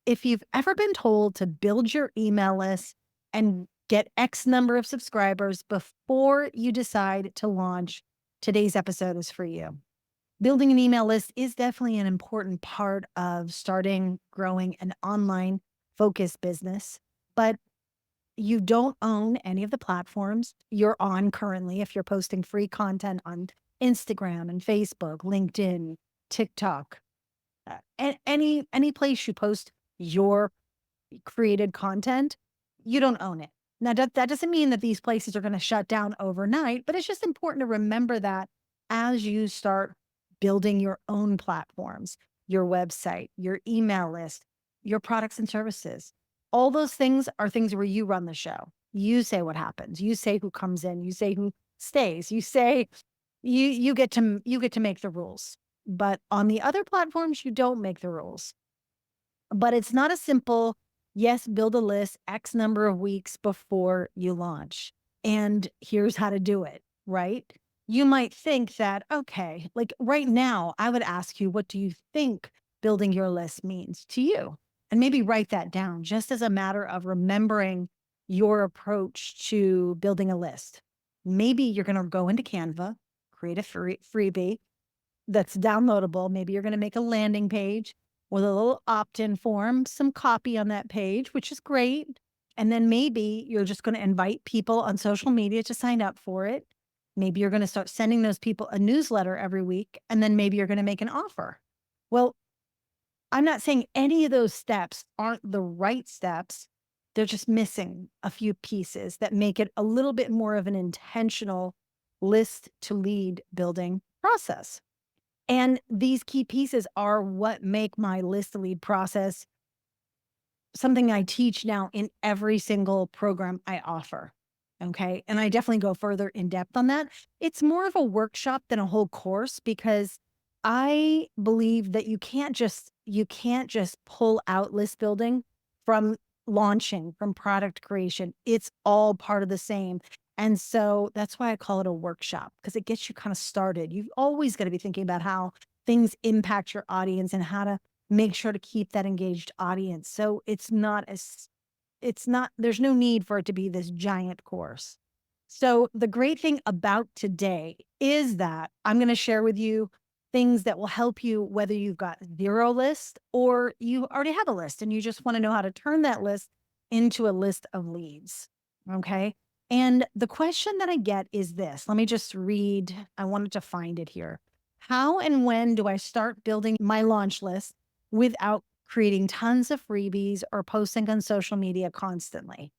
If you've ever been told to build your email list and get X number of subscribers before you decide to launch, today's episode is for you. Building an email list is definitely an important part of starting, growing an online focused business, but you don't own any of the platforms you're on currently. If you're posting free content on Instagram and Facebook, LinkedIn, TikTok, any place you post your created content, you don't own it. Now, that doesn't mean that these places are going to shut down overnight, but it's just important to remember that as you start building your own platforms, your website, your email list, your products and services. All those things are things where you run the show. You say what happens. You say who comes in. You say who stays. You say you get to make the rules. But on the other platforms, you don't make the rules. But it's not a simple, yes, build a list X number of weeks before you launch. And here's how to do it, right? You might think that, okay, like right now, I would ask you, what do you think building your list means to you? And maybe write that down just as a matter of remembering your approach to building a list. Maybe you're going to go into Canva, create a freebie that's downloadable. Maybe you're going to make a landing page with a little opt-in form, some copy on that page, which is great. And then maybe you're just going to invite people on social media to sign up for it. Maybe you're going to start sending those people a newsletter every week, and then maybe you're going to make an offer. Well, I'm not saying any of those steps aren't the right steps. They're just missing a few pieces that make it a little bit more of an intentional list to lead building process. And these key pieces are what make my list to lead process something I teach now in every single program I offer. Okay. And I definitely go further in depth on that. It's more of a workshop than a whole course because I believe that you can't just pull out list building from launching, from product creation. It's all part of the same. And so that's why I call it a workshop, because it gets you kind of started. You've always got to be thinking about how things impact your audience and how to make sure to keep that engaged audience. So there's no need for it to be this giant course. So the great thing about today is that I'm going to share with you things that will help you, whether you've got zero list or you already have a list and you just want to know how to turn that list into a list of leads. Okay. And the question that I get is this. Let me just read. I wanted to find it here. How and when do I start building my launch list without creating tons of freebies or posting on social media constantly?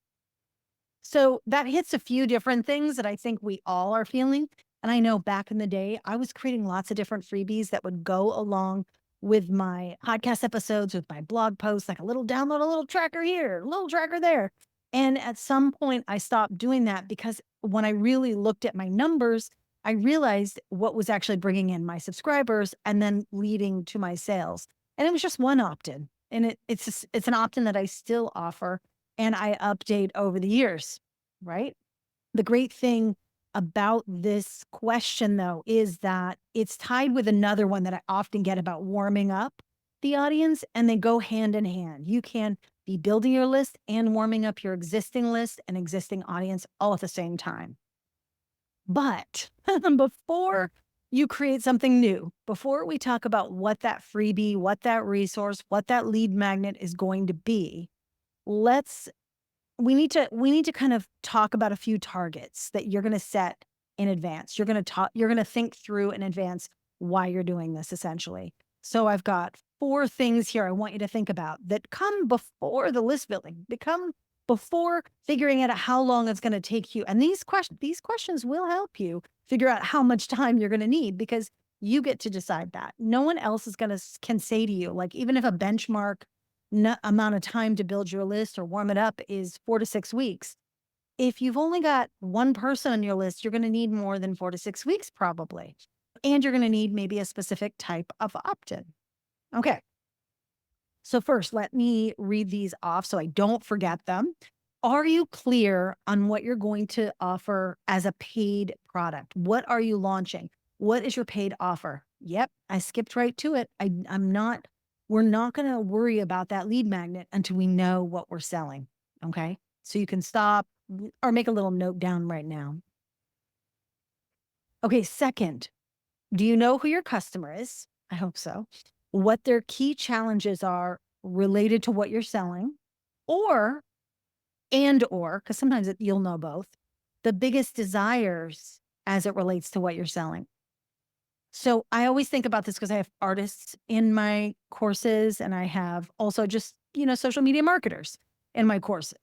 So that hits a few different things that I think we all are feeling. And I know back in the day, I was creating lots of different freebies that would go along with my podcast episodes, with my blog posts, like a little download, a little tracker here, a little tracker there. And at some point, I stopped doing that because when I really looked at my numbers, I realized what was actually bringing in my subscribers and then leading to my sales. And it was just one opt-in. And it's an opt-in that I still offer and I update over the years, right? The great thing about this question, though, is that it's tied with another one that I often get about warming up the audience, and they go hand in hand. You can be building your list and warming up your existing list and existing audience all at the same time. But before you create something new, before we talk about what that freebie, what that resource, what that lead magnet is going to be, we need to kind of talk about a few targets that you're going to set in advance. You're going to think through in advance why you're doing this, essentially. So I've got 4 things here I want you to think about that come before the list building, become before figuring out how long it's going to take you. And these questions will help you figure out how much time you're going to need, because you get to decide that. No one else can say to you, like, even if a benchmark amount of time to build your list or warm it up is 4 to 6 weeks. If you've only got one person on your list, you're going to need more than 4 to 6 weeks probably. And you're going to need maybe a specific type of opt-in. Okay. So first, let me read these off so I don't forget them. Are you clear on what you're going to offer as a paid product? What are you launching? What is your paid offer? Yep, I skipped right to it. I'm not we're not going to worry about that lead magnet until we know what we're selling. Okay. So you can stop or make a little note down right now. Okay. Second, do you know who your customer is? I hope so. What their key challenges are related to what you're selling, or, because sometimes you'll know both, the biggest desires as it relates to what you're selling. So I always think about this because I have artists in my courses, and I have also just, social media marketers in my courses.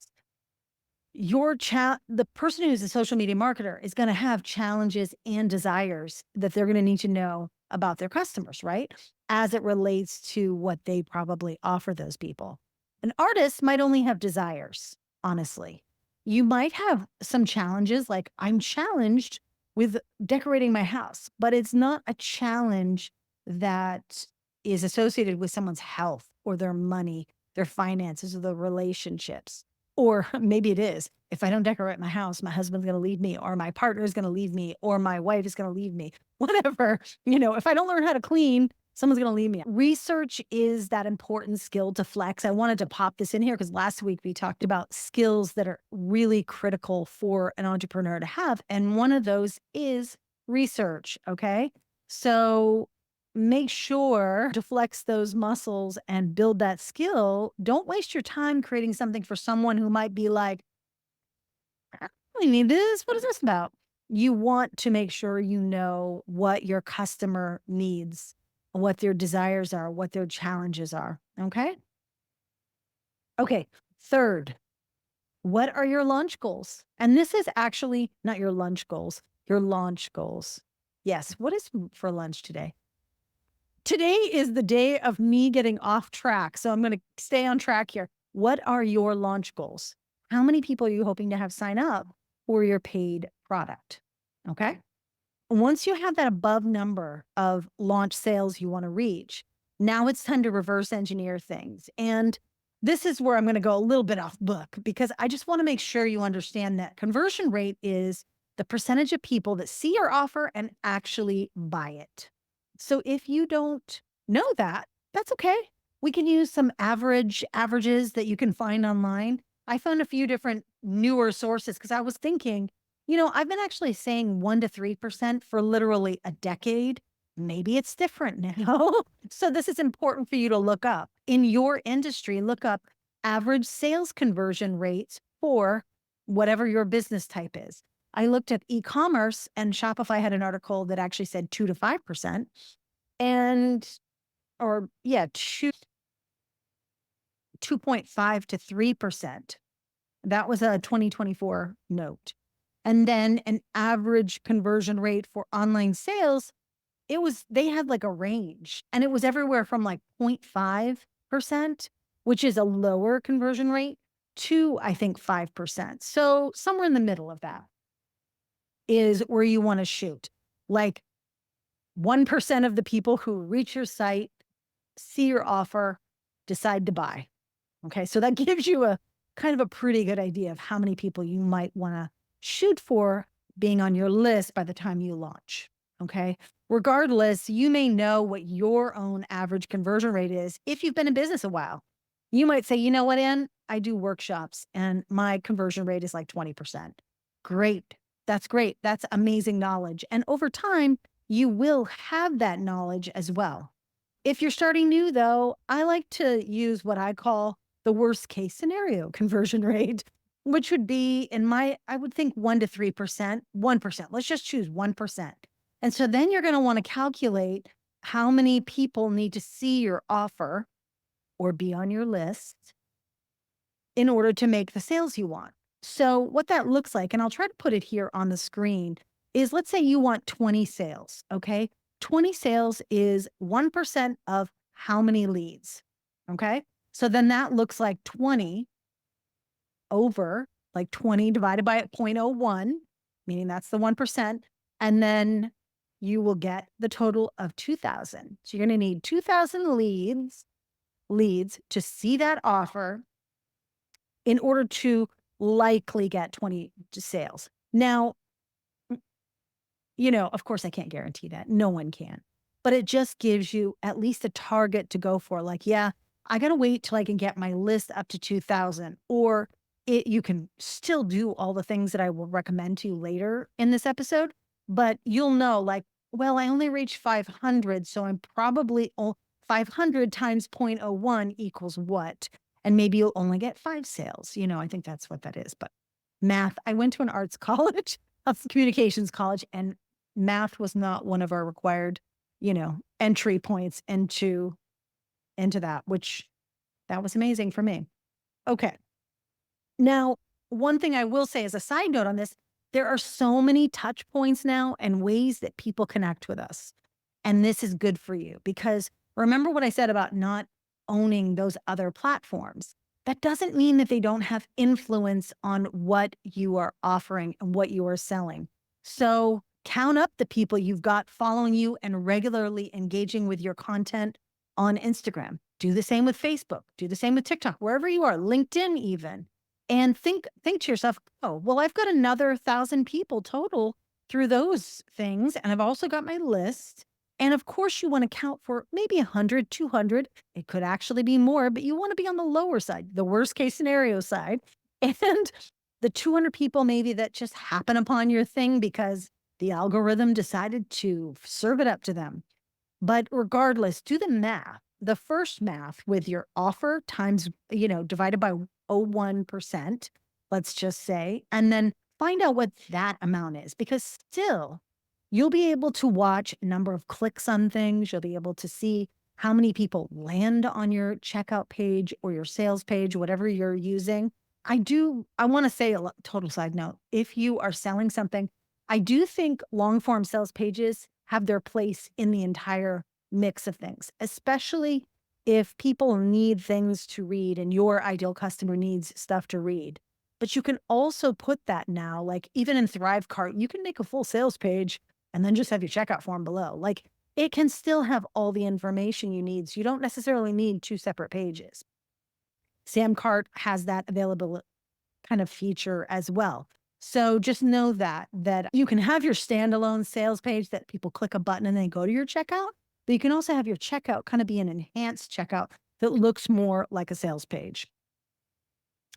The person who's a social media marketer is going to have challenges and desires that they're going to need to know about their customers, right? As it relates to what they probably offer those people. An artist might only have desires, honestly. You might have some challenges, like I'm challenged with decorating my house, but it's not a challenge that is associated with someone's health or their money, their finances, or their relationships. Or maybe it is. If I don't decorate my house, my husband's going to leave me, or my partner is going to leave me, or my wife is going to leave me. Whatever. If I don't learn how to clean, someone's going to leave me. Research is that important skill to flex. I wanted to pop this in here because last week we talked about skills that are really critical for an entrepreneur to have. And one of those is research. Okay. So make sure to flex those muscles and build that skill. Don't waste your time creating something for someone who might be like, I don't really need this. What is this about? You want to make sure you know what your customer needs, what their desires are, what their challenges are. Okay. Okay. Third, what are your launch goals? And this is actually not your lunch goals, your launch goals. Yes. What is for lunch today? Today is the day of me getting off track. So I'm going to stay on track here. What are your launch goals? How many people are you hoping to have sign up for your paid product? Okay. Once you have that above number of launch sales you want to reach, now it's time to reverse engineer things. And this is where I'm going to go a little bit off book, because I just want to make sure you understand that conversion rate is the percentage of people that see your offer and actually buy it. So if you don't know that, that's okay. We can use some averages that you can find online. I found a few different newer sources because I was thinking, I've been actually saying 1% to 3% for literally a decade. Maybe it's different now. So this is important for you to look up. In your industry, look up average sales conversion rates for whatever your business type is. I looked at e-commerce, and Shopify had an article that actually said 2 to 5%. And, 2.5 to 3%. That was a 2024 note. And then an average conversion rate for online sales, they had like a range, and it was everywhere from like 0.5%, which is a lower conversion rate, to I think 5%. So somewhere in the middle of that is where you want to shoot. Like 1% of the people who reach your site, see your offer, decide to buy. Okay. So that gives you a kind of a pretty good idea of how many people you might want to shoot for being on your list by the time you launch. Okay. Regardless, you may know what your own average conversion rate is if you've been in business a while. You might say, you know what, Ann? I do workshops and my conversion rate is like 20%. Great. That's great. That's amazing knowledge. And over time, you will have that knowledge as well. If you're starting new, though, I like to use what I call the worst case scenario conversion rate, which would be I would think 1% to 3%, 1%. Let's just choose 1%. And so then you're going to want to calculate how many people need to see your offer or be on your list in order to make the sales you want. So what that looks like, and I'll try to put it here on the screen, is let's say you want 20 sales. Okay. 20 sales is 1% of how many leads. Okay. So then that looks like 20 over like 20 divided by 0.01, meaning that's the 1%. And then you will get the total of 2,000. So you're going to need 2,000 leads to see that offer in order to likely get 20 sales. Now, of course I can't guarantee that. No one can. but it just gives you at least a target to go for. Like, yeah, I got to wait till I can get my list up to 2,000, or you can still do all the things that I will recommend to you later in this episode, but you'll know like, well, I only reached 500. So I'm probably 500 times 0.01 equals what? And maybe you'll only get 5 sales. I think that's what that is. But math, I went to an arts college, a communications college, and math was not one of our required, entry points into that, which that was amazing for me. Okay. Now, one thing I will say as a side note on this, there are so many touch points now and ways that people connect with us. And this is good for you because remember what I said about not owning those other platforms. That doesn't mean that they don't have influence on what you are offering and what you are selling. So count up the people you've got following you and regularly engaging with your content on Instagram. Do the same with Facebook. Do the same with TikTok, wherever you are, LinkedIn even. And think to yourself, oh, well, I've got another 1,000 people total through those things. And I've also got my list. And of course, you want to count for maybe 100, 200. It could actually be more, but you want to be on the lower side, the worst case scenario side. And the 200 people maybe that just happen upon your thing because the algorithm decided to serve it up to them. But regardless, do the math. The first math with your offer times, divided by 0.01%, let's just say, and then find out what that amount is, because still you'll be able to watch number of clicks on things. You'll be able to see how many people land on your checkout page or your sales page, whatever you're using. I want to say a total side note. If you are selling something, I do think long form sales pages have their place in the entire mix of things, especially if people need things to read and your ideal customer needs stuff to read. But you can also put that now, like even in Thrivecart, you can make a full sales page and then just have your checkout form below. Like it can still have all the information you need. So you don't necessarily need 2 separate pages. Samcart has that available kind of feature as well. So just know that you can have your standalone sales page that people click a button and they go to your checkout, but you can also have your checkout kind of be an enhanced checkout that looks more like a sales page.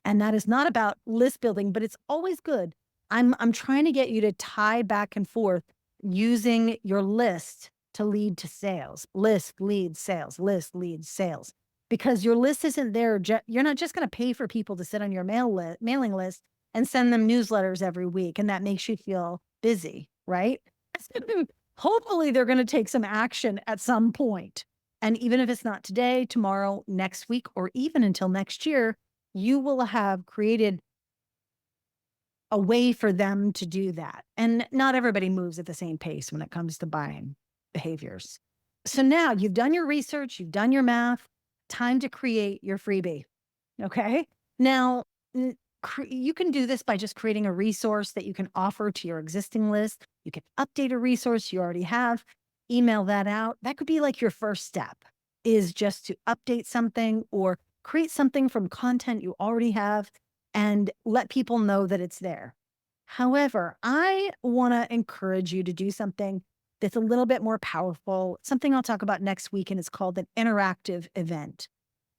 And that is not about list building, but it's always good. I'm trying to get you to tie back and forth using your list to lead to sales. List leads sales, list leads sales. Because your list isn't there. You're not just going to pay for people to sit on your mailing list and send them newsletters every week. And that makes you feel busy, right? Hopefully they're going to take some action at some point. And even if it's not today, tomorrow, next week, or even until next year, you will have created a way for them to do that. And not everybody moves at the same pace when it comes to buying behaviors. So now you've done your research, you've done your math, time to create your freebie. Okay. Now, you can do this by just creating a resource that you can offer to your existing list. You can update a resource you already have, email that out. That could be like your first step, is just to update something or create something from content you already have and let people know that it's there. However, I want to encourage you to do something that's a little bit more powerful, something I'll talk about next week, and it's called an interactive event.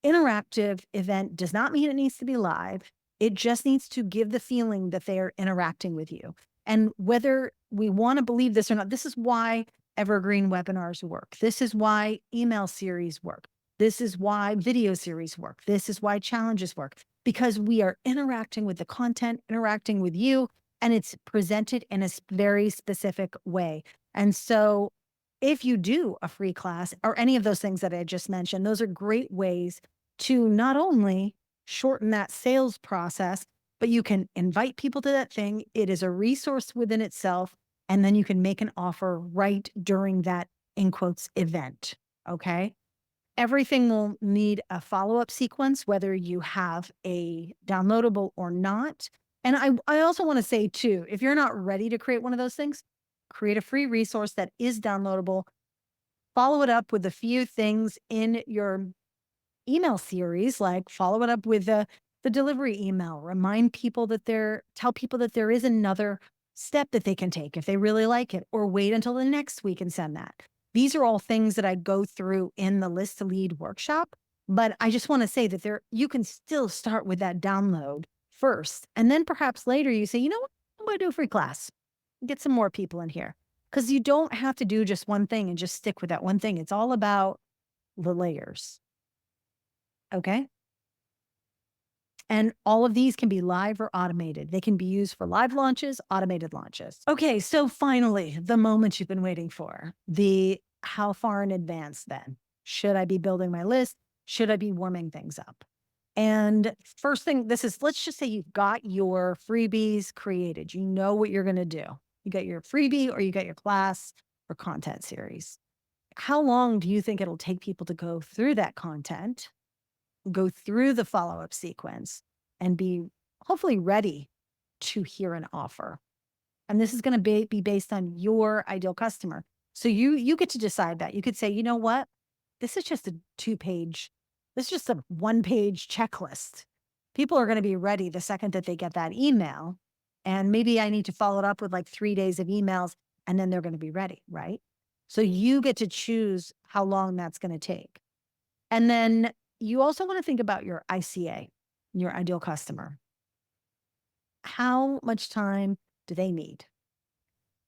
Interactive event does not mean it needs to be live. It just needs to give the feeling that they are interacting with you. And whether we want to believe this or not, this is why evergreen webinars work. This is why email series work. This is why video series work. This is why challenges work, because we are interacting with the content, interacting with you, and it's presented in a very specific way. And so if you do a free class or any of those things that I just mentioned, those are great ways to not only shorten that sales process, but you can invite people to that thing. It is a resource within itself. And then you can make an offer right during that, in quotes, event. Okay. Everything will need a follow-up sequence, whether you have a downloadable or not. And I also want to say too, if you're not ready to create one of those things, create a free resource that is downloadable. Follow it up with a few things in your email series, like follow it up with the delivery email. Tell people that there is another step that they can take if they really like it, or wait until the next week and send that. These are all things that I go through in the List to Lead workshop. But I just want to say that you can still start with that download first. And then perhaps later you say, you know what, I'm going to do a free class, get some more people in here. Because you don't have to do just one thing and just stick with that one thing. It's all about the layers. Okay. And all of these can be live or automated. They can be used for live launches, automated launches. Okay, so finally, the moment you've been waiting for, the how far in advance then? Should I be building my list? Should I be warming things up? And first thing, let's just say you've got your freebies created. You know what you're going to do. You got your freebie or you got your class or content series. How long do you think it'll take people to go through that content, go through the follow-up sequence, and be hopefully ready to hear an offer? And this is going to be based on your ideal customer. So you get to decide that. You could say, you know what? This is just this is just a one-page checklist. People are going to be ready the second that they get that email. And maybe I need to follow it up with like 3 days of emails, and then they're going to be ready, right? So you get to choose how long that's going to take. And then you also want to think about your ICA, your ideal customer. How much time do they need?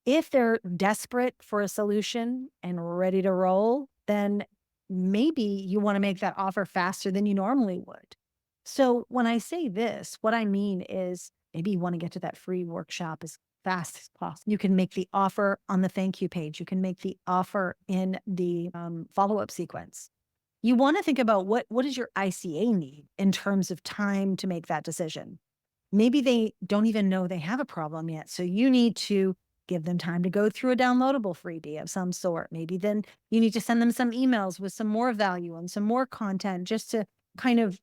If they're desperate for a solution and ready to roll, then maybe you want to make that offer faster than you normally would. So when I say this, what I mean is maybe you want to get to that free workshop as fast as possible. You can make the offer on the thank you page. You can make the offer in the follow-up sequence. You want to think about what does your ICA need in terms of time to make that decision. Maybe they don't even know they have a problem yet. So you need to give them time to go through a downloadable freebie of some sort. Maybe then you need to send them some emails with some more value and some more content just to kind of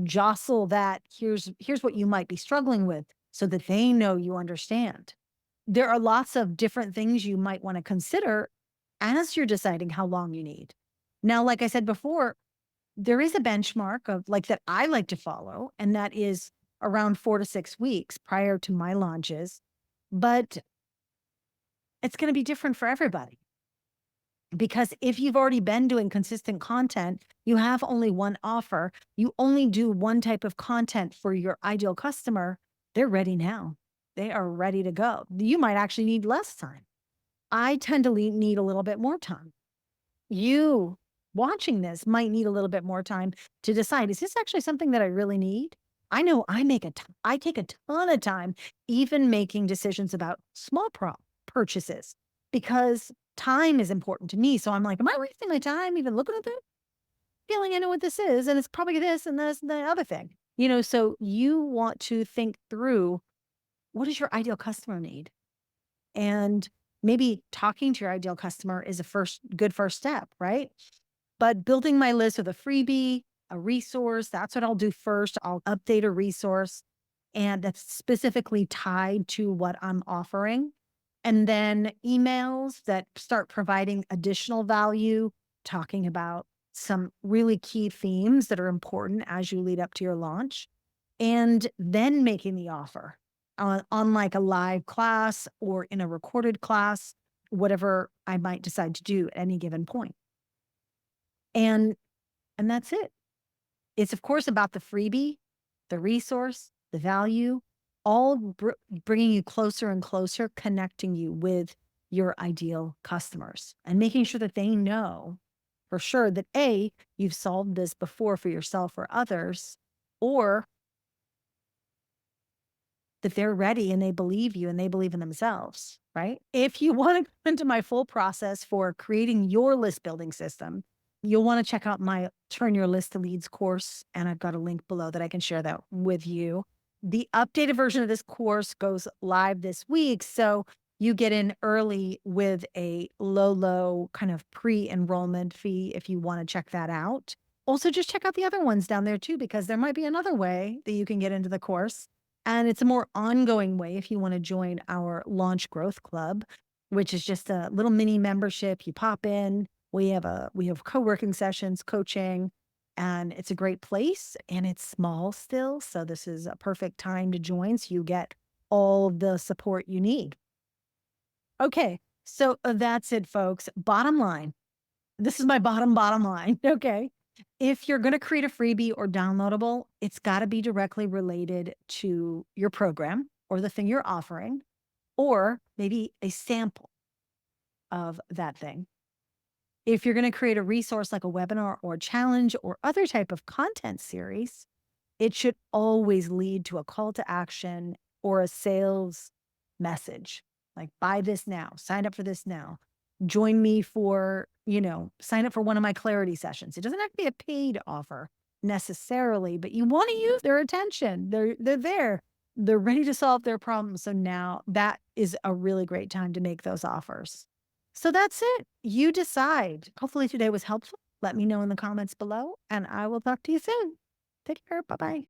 jostle that. Here's what you might be struggling with so that they know you understand. There are lots of different things you might want to consider as you're deciding how long you need. Now, like I said before, there is a benchmark of like that I like to follow, and that is around 4 to 6 weeks prior to my launches. But it's going to be different for everybody. Because if you've already been doing consistent content, you have only one offer, you only do one type of content for your ideal customer, they're ready now. They are ready to go. You might actually need less time. I tend to need a little bit more time. You watching this might need a little bit more time to decide, is this actually something that I really need? I know I take a ton of time even making decisions about small purchases because time is important to me. So I'm like, am I wasting my time even looking at this? Feeling I know what this is, and it's probably this and this and the other thing. So you want to think through, what does your ideal customer need? And maybe talking to your ideal customer is a good first step, right? But building my list with a freebie, a resource, that's what I'll do first. I'll update a resource and that's specifically tied to what I'm offering. And then emails that start providing additional value, talking about some really key themes that are important as you lead up to your launch, and then making the offer on like a live class or in a recorded class, whatever I might decide to do at any given point. And that's it. It's of course about the freebie, the resource, the value, all bringing you closer and closer, connecting you with your ideal customers and making sure that they know for sure that A, you've solved this before for yourself or others, or that they're ready and they believe you and they believe in themselves, right? If you want to go into my full process for creating your list building system, you'll want to check out my Turn Your List to Leads course. And I've got a link below that I can share that with you. The updated version of this course goes live this week. So you get in early with a low kind of pre-enrollment fee if you want to check that out. Also, just check out the other ones down there too, because there might be another way that you can get into the course. And it's a more ongoing way if you want to join our Launch Growth Club, which is just a little mini membership. You pop in, we have co-working sessions, coaching, and it's a great place and it's small still. So this is a perfect time to join so you get all the support you need. Okay, So that's it, folks. Bottom line. This is my bottom line. Okay. If you're going to create a freebie or downloadable, it's got to be directly related to your program or the thing you're offering, or maybe a sample of that thing. If you're going to create a resource like a webinar or challenge or other type of content series, it should always lead to a call to action or a sales message like buy this now, sign up for this now, join me for, sign up for one of my clarity sessions. It doesn't have to be a paid offer necessarily, but you want to use their attention. They're there. They're ready to solve their problems. So now that is a really great time to make those offers. So that's it. You decide. Hopefully today was helpful. Let me know in the comments below and I will talk to you soon. Take care. Bye-bye.